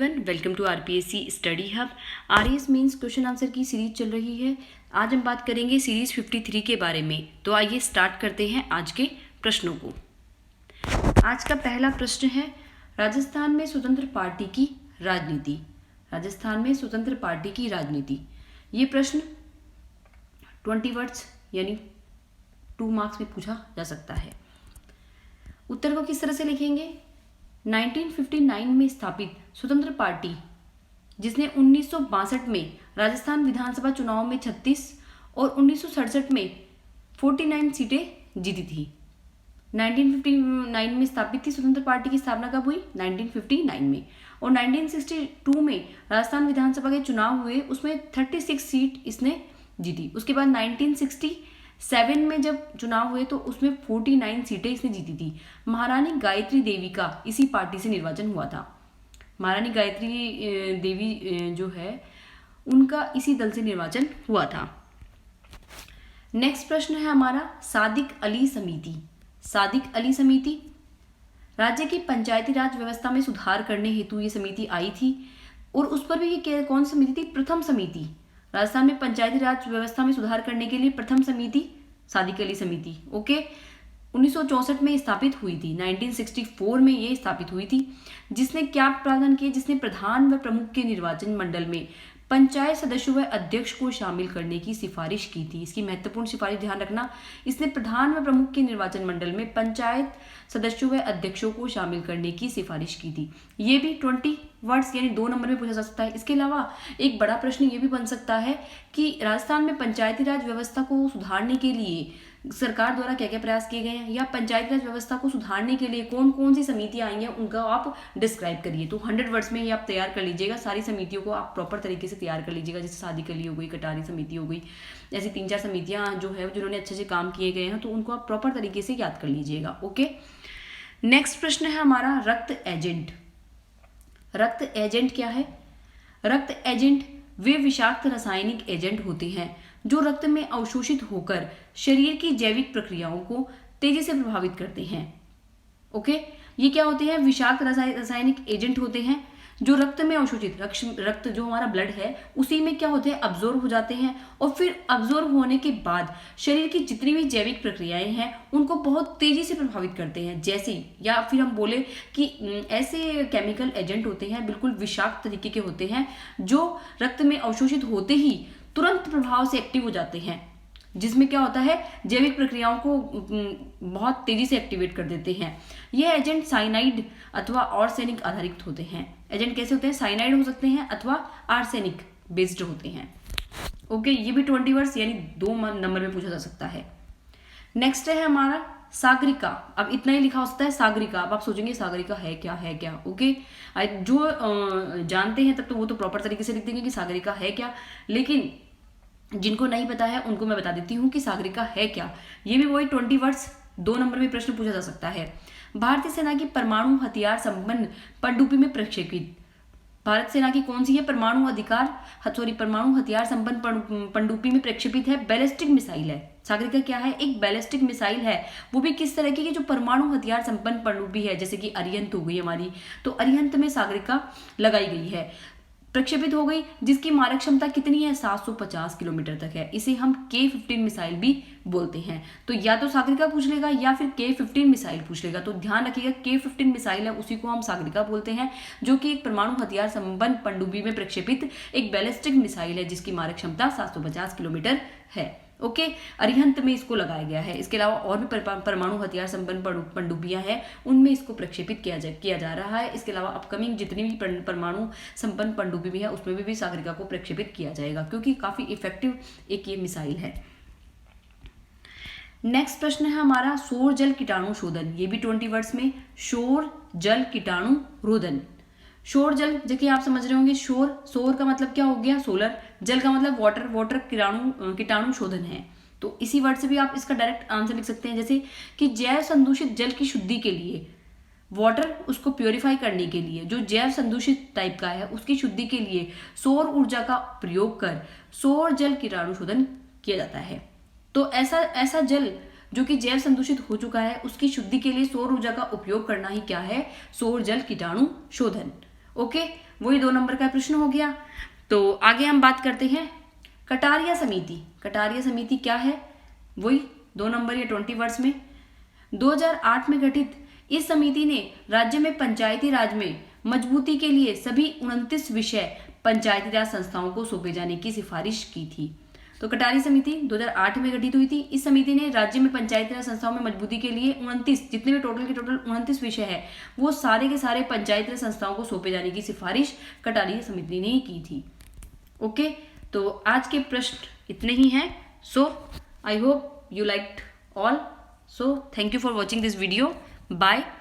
Welcome to RPSC study hub. RAS mains question answer की series चल रही है। आज हम बात करेंगे सीरीज 53 के बारे में। तो आइए स्टार्ट करते हैं आज के प्रश्नों को। आज का पहला प्रश्न है, राजस्थान में स्वतंत्र पार्टी की राजनीति। राजस्थान में स्वतंत्र पार्टी की राजनीति, ये प्रश्न 20 वर्ड्स यानी 2 मार्क्स में पूछा जा सकता है। उत्तर को किस तरह से लिखेंगे? 1959 में स्थापित स्वतंत्र पार्टी, जिसने 1962 में राजस्थान विधानसभा चुनाव में 36 और 1967 में 49 सीटें जीती थी। 1959 में स्थापित थी स्वतंत्र पार्टी की स्थापना कब हुई? 1959 में। और 1962 में राजस्थान विधानसभा के चुनाव हुए, उसमें 36 सीट इसने जीती। उसके बाद 1967 में जब चुनाव हुए तो उसमें 49 सीटें इसने जीती थी। महारानी गायत्री देवी का इसी पार्टी से निर्वाचन हुआ था। महारानी गायत्री देवी जो है, उनका इसी दल से निर्वाचन हुआ था। नेक्स्ट प्रश्न है हमारा, सादिक अली समिति। सादिक अली समिति राज्य की पंचायती राज व्यवस्था में सुधार करने हेतु ये समिति आई थी। और उस पर भी ये कौन सी समिति थी? प्रथम समिति। राजस्थान में पंचायती राज व्यवस्था में सुधार करने के लिए प्रथम समिति सादिक अली समिति। ओके, 1964 में स्थापित हुई थी। 1964 में ये स्थापित हुई थी। जिसने क्या प्रावधान किए? जिसने प्रधान व प्रमुख के निर्वाचन मंडल में पंचायत सदस्यों व अध्यक्ष को शामिल करने की सिफारिश की थी। इसकी महत्वपूर्ण सिफारिश ध्यान रखना, इसने प्रधान व प्रमुख के निर्वाचन मंडल में पंचायत सदस्यों व अध्यक्षों को शामिल करने की सिफारिश की थी। ये भी 20 वर्ड्स यानी 2 नंबर में पूछा जा सकता है। इसके अलावा एक बड़ा प्रश्न ये भी बन सकता है कि राजस्थान में पंचायती राज व्यवस्था को सुधारने के लिए सरकार द्वारा क्या क्या प्रयास किए गए हैं, या पंचायती राज व्यवस्था को सुधारने के लिए कौन कौन सी समितियां आई हैं, उनका आप डिस्क्राइब करिए। तो 100 वर्ड्स में ये आप तैयार कर लीजिएगा। सारी समितियों को आप प्रॉपर तरीके से तैयार कर लीजिएगा। जैसे सादिक अली हो गई, कटारी समिति हो गई, ऐसी 3-4 समितियां जो है जिन्होंने अच्छे से काम किए गए हैं, तो उनको आप प्रॉपर तरीके से याद कर लीजिएगा। ओके, नेक्स्ट प्रश्न है हमारा, रक्त एजेंट। रक्त एजेंट क्या है? रक्त एजेंट वे विषाक्त रासायनिक एजेंट होते हैं जो रक्त में अवशोषित होकर शरीर की जैविक प्रक्रियाओं को तेजी से प्रभावित करते हैं। ओके, ये क्या होते हैं? विषाक्त रासायनिक एजेंट होते हैं जो रक्त में अवशोषित, रक्त जो हमारा ब्लड है उसी में क्या होते हैं? अब्जॉर्ब हो जाते हैं। और फिर अब्जॉर्ब होने के बाद शरीर की जितनी भी जैविक प्रक्रियाएं हैं उनको बहुत तेजी से प्रभावित करते हैं। जैसे, या फिर हम बोले कि ऐसे केमिकल एजेंट होते हैं, बिल्कुल विषाक्त तरीके के होते हैं, जो रक्त में अवशोषित होते ही तुरंत प्रभाव से एक्टिव हो जाते हैं, जिसमें क्या होता है? जैविक प्रक्रियाओं को बहुत तेजी से एक्टिवेट कर देते हैं। ये एजेंट साइनाइड अथवा आर्सेनिक आधारित होते हैं। एजेंट कैसे होते हैं? साइनाइड हो सकते हैं अथवा आर्सेनिक बेस्ड होते हैं। ओके, ये भी 20 वर्ड्स यानी 2 नंबर में पूछा जा सकता है। नेक्स्ट है हमारा सागरिका। अब इतना ही लिखा हो सकता है सागरिका। अब आप सोचेंगे सागरिका है क्या, है क्या? ओके, जो जानते हैं तब तो वो तो प्रॉपर तरीके से लिख देंगे कि सागरिका है क्या, लेकिन जिनको नहीं पता है उनको मैं बता देती हूँ कि सागरिका है क्या। ये भी वही 20 वर्ड्स 2 नंबर में प्रश्न पूछा जा सकता है। भारतीय सेना की परमाणु हथियार संपन्न पनडुब्बी में प्रक्षेपित, भारत सेना की कौन सी है? परमाणु हथियार संपन्न पनडुब्बी में प्रक्षेपित है, बैलिस्टिक मिसाइल है। सागरिका क्या है? एक बैलिस्टिक मिसाइल है। वो भी किस तरह की? जो परमाणु हथियार संपन्न पनडुब्बी है, जैसे कि अरिहंत हो गई हमारी, तो अरिहंत में सागरिका लगाई गई है, प्रक्षेपित हो गई, जिसकी मारक क्षमता कितनी है? 750 किलोमीटर तक है। इसे हम K-15 मिसाइल भी बोलते हैं। तो या तो सागरिका पूछ लेगा या फिर K-15 मिसाइल पूछ लेगा। तो ध्यान रखिएगा, K-15 मिसाइल है उसी को हम सागरिका बोलते हैं, जो कि एक परमाणु हथियार संपन्न पनडुब्बी में प्रक्षेपित एक बैलिस्टिक मिसाइल है जिसकी मारक क्षमता 750 किलोमीटर है। ओके, अरिहंत में इसको लगाया गया है। इसके अलावा और भी परमाणु हथियार संपन्न पनडुब्बियां हैं, उनमें इसको प्रक्षेपित किया जा रहा है। इसके अलावा अपकमिंग जितनी भी परमाणु संपन्न पनडुब्बी भी है उसमें भी सागरिका को प्रक्षेपित किया जाएगा, क्योंकि काफी इफेक्टिव एक ये मिसाइल है। नेक्स्ट प्रश्न है हमारा, सौर जल कीटाणु शोधन। ये भी 20 वर्ड्स में, सौर जल कीटाणु रोधन। सौर जल, जैसे आप समझ रहे होंगे, सौर का मतलब क्या हो गया? सोलर। जल का मतलब वाटर कीटाणु शोधन है। तो इसी वर्ड से भी आप इसका डायरेक्ट आंसर लिख सकते हैं, जैसे कि जैव संदूषित जल की शुद्धि के लिए, वाटर उसको प्योरीफाई करने के लिए, जो जैव संदूषित टाइप का है उसकी शुद्धि के लिए सौर ऊर्जा का प्रयोग कर सौर जल कीटाणु शोधन किया जाता है। तो ऐसा जल जो कि जैव संदूषित हो चुका है उसकी शुद्धि के लिए सौर ऊर्जा का उपयोग करना ही क्या है? सौर जल कीटाणु शोधन। ओके, वही 2 नंबर का प्रश्न हो गया। तो आगे हम बात करते हैं कटारिया समिति। कटारिया समिति क्या है, वही 2 नंबर या 20 वर्ड्स में। 2008 में गठित इस समिति ने राज्य में पंचायती राज में मजबूती के लिए सभी 29 विषय पंचायती राज संस्थाओं को सौंपे जाने की सिफारिश की थी। तो कटारी समिति 2008 में गठित हुई थी। इस समिति ने राज्य में पंचायती राज संस्थाओं में मजबूती के लिए 29, जितने भी टोटल के टोटल 29 विषय है, वो सारे के सारे पंचायती राज संस्थाओं को सौंपे जाने की सिफारिश कटारी समिति ने की थी। ओके, तो आज के प्रश्न इतने ही हैं। So I hope you liked all. So thank you for watching this video. Bye.